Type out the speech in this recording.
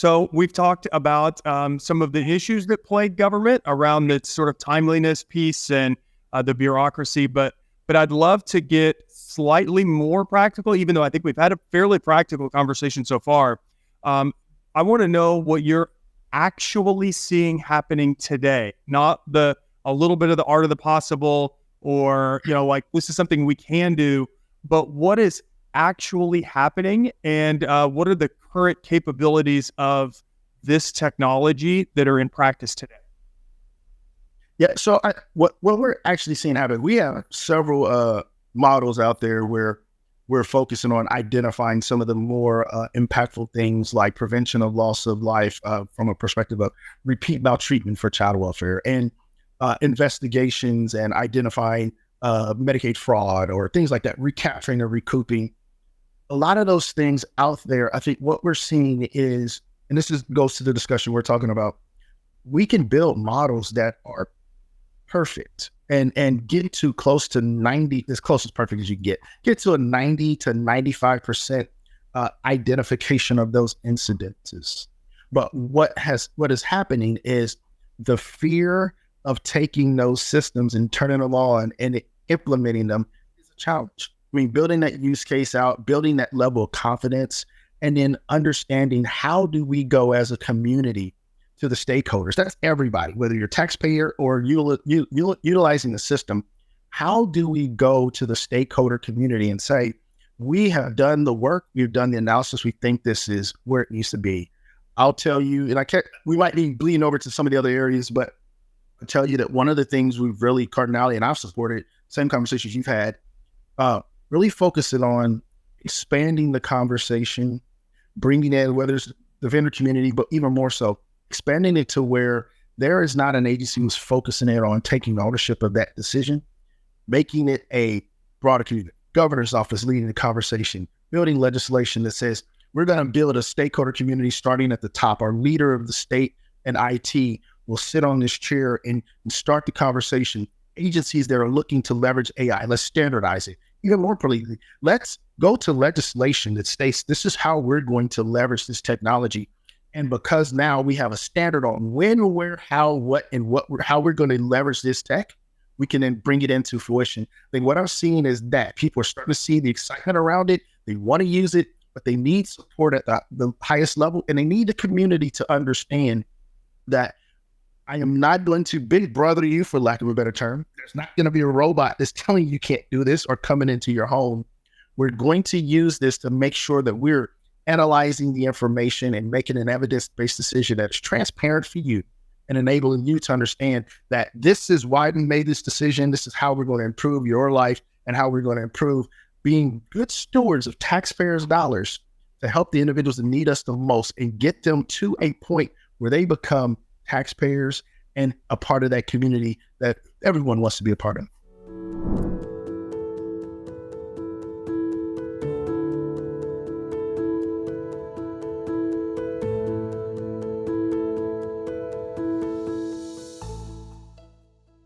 So we've talked about some of the issues that plague government around the sort of timeliness piece and the bureaucracy, but I'd love to get slightly more practical, even though I think we've had a fairly practical conversation so far. I want to know what you're actually seeing happening today, not a little bit of the art of the possible, or, like this is something we can do, but what is actually happening, and what are the current capabilities of this technology that are in practice today? Yeah, so what we're actually seeing happen, we have several models out there where we're focusing on identifying some of the more impactful things like prevention of loss of life from a perspective of repeat maltreatment for child welfare, and investigations and identifying Medicaid fraud or things like that, recapturing or recouping. A lot of those things out there, I think what we're seeing is, and goes to the discussion we're talking about, we can build models that are perfect and get to close to 90, as close as perfect as you get to a 90 to 95% identification of those incidences. But what is happening is the fear of taking those systems and turning them on and implementing them is a challenge. I mean, building that use case out, building that level of confidence, and then understanding how do we go as a community to the stakeholders. That's everybody, whether you're a taxpayer or utilizing the system. How do we go to the stakeholder community and say, we have done the work, we've done the analysis, we think this is where it needs to be. I'll tell you, and we might be bleeding over to some of the other areas, but I'll tell you that one of the things we've really, Cardinality and I've supported, same conversations you've had, really focusing on expanding the conversation, bringing in, whether it's the vendor community, but even more so, expanding it to where there is not an agency who's focusing in on taking ownership of that decision, making it a broader community. Governor's office leading the conversation, building legislation that says, we're going to build a stakeholder community starting at the top. Our leader of the state and IT will sit on this chair and start the conversation. Agencies that are looking to leverage AI, let's standardize it. Even more importantly, let's go to legislation that states this is how we're going to leverage this technology. And because now we have a standard on when, where, how, what, and how we're going to leverage this tech, we can then bring it into fruition. I think what I'm seeing is that people are starting to see the excitement around it. They want to use it, but they need support at the highest level. And they need the community to understand that I am not going to big brother you, for lack of a better term. There's not going to be a robot that's telling you can't do this or coming into your home. We're going to use this to make sure that we're analyzing the information and making an evidence-based decision that is transparent for you and enabling you to understand that this is why we made this decision. This is how we're going to improve your life and how we're going to improve being good stewards of taxpayers' dollars to help the individuals that need us the most and get them to a point where they become taxpayers and a part of that community that everyone wants to be a part of.